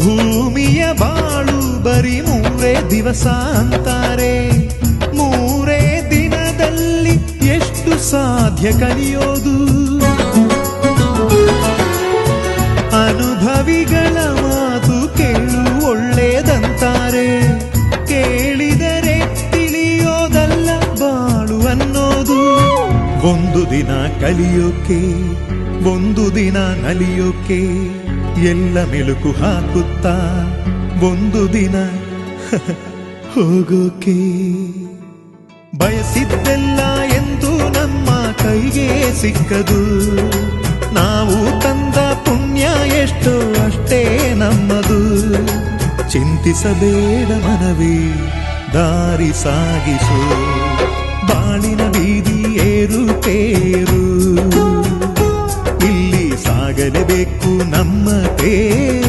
ಭೂಮಿಯ ಬಾಳು ಬರೀ 3 ದಿವಸ ಅಂತಾರೆ. 3 ದಿನದಲ್ಲಿ ಎಷ್ಟು ಸಾಧ್ಯ ಕಲಿಯೋದು? ಅನುಭವಿಗಳ ಮಾತು ಕೇಳು ಒಳ್ಳೆದಂತಾರೆ. ಕೇಳಿದರೆ ತಿಳಿಯೋದಲ್ಲ ಬಾಳು ಅನ್ನೋದು. ಒಂದು ದಿನ ಕಲಿಯೋಕೆ, ಒಂದು ದಿನ ನಲಿಯೋಕೆ, ಎಲ್ಲ ಮೆಲುಕು ಹಾಕುತ್ತಾ ಒಂದು ದಿನ ಹೋಗೋಕೆ. ಬಯಸಿದ್ದೆಲ್ಲ ಎಂದು ನಮ್ಮ ಕೈಗೆ ಸಿಕ್ಕದು. ನಾವು ತಂದ ಪುಣ್ಯ ಎಷ್ಟೋ ಅಷ್ಟೇ ನಮ್ಮದು. ಚಿಂತಿಸಬೇಡ ಮನವೇ, ದಾರಿ ಸಾಗಿಸು. ಬಾಳಿನ ಬೀದಿ ಏರುತ್ತೇರು, ಇಲ್ಲಿ ಸಾಗಲೇಬೇಕು ನಮ್ಮ ತೇರು.